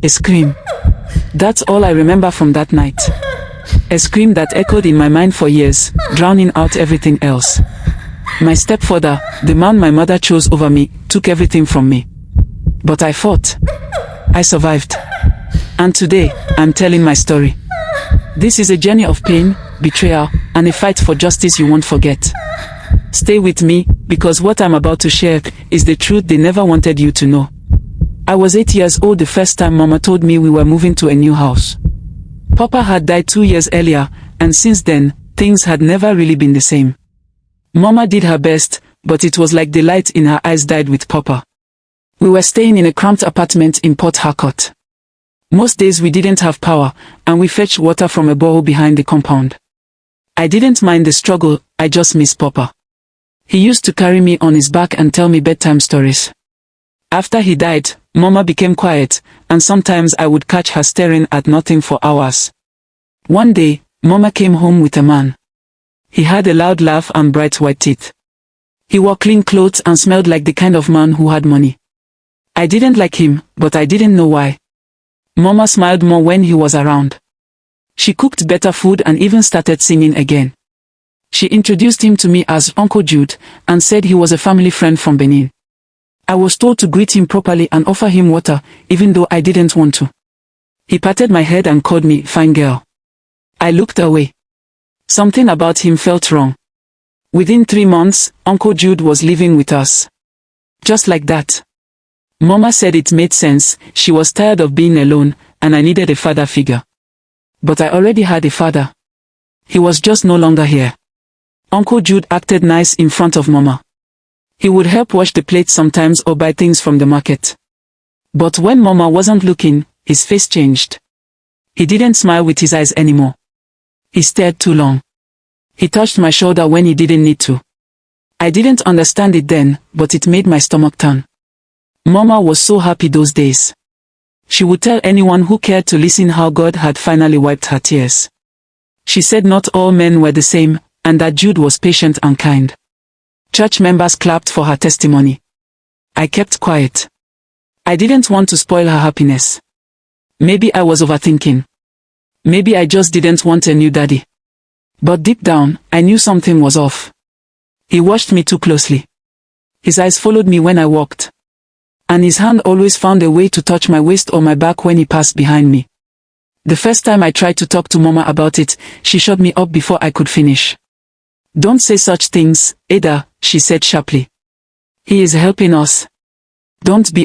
A scream. That's all I remember from that night. A scream that echoed in my mind for years, drowning out everything else. My stepfather, the man my mother chose over me, took everything from me. But I fought. I survived. And today, I'm telling my story. This is a journey of pain, betrayal, and a fight for justice you won't forget. Stay with me, because what I'm about to share is the truth they never wanted you to know. I was 8 years old the first time Mama told me we were moving to a new house. Papa had died 2 years earlier, and since then, things had never really been the same. Mama did her best, but it was like the light in her eyes died with Papa. We were staying in a cramped apartment in Port Harcourt. Most days we didn't have power, and we fetched water from a borehole behind the compound. I didn't mind the struggle, I just missed Papa. He used to carry me on his back and tell me bedtime stories. After he died, Mama became quiet, and sometimes I would catch her staring at nothing for hours. One day, Mama came home with a man. He had a loud laugh and bright white teeth. He wore clean clothes and smelled like the kind of man who had money. I didn't like him, but I didn't know why. Mama smiled more when he was around. She cooked better food and even started singing again. She introduced him to me as Uncle Jude, and said he was a family friend from Benin. I was told to greet him properly and offer him water, even though I didn't want to. He patted my head and called me fine girl. I looked away. Something about him felt wrong. Within 3 months, Uncle Jude was living with us. Just like that. Mama said it made sense, she was tired of being alone, and I needed a father figure. But I already had a father. He was just no longer here. Uncle Jude acted nice in front of Mama. He would help wash the plates sometimes or buy things from the market. But when Mama wasn't looking, his face changed. He didn't smile with his eyes anymore. He stared too long. He touched my shoulder when he didn't need to. I didn't understand it then, but it made my stomach turn. Mama was so happy those days. She would tell anyone who cared to listen how God had finally wiped her tears. She said not all men were the same, and that Jude was patient and kind. Church members clapped for her testimony. I kept quiet. I didn't want to spoil her happiness. Maybe I was overthinking. Maybe I just didn't want a new daddy. But deep down, I knew something was off. He watched me too closely. His eyes followed me when I walked. And his hand always found a way to touch my waist or my back when he passed behind me. The first time I tried to talk to Mama about it, she shut me up before I could finish. Don't say such things, Ada, she said sharply. He is helping us. Don't be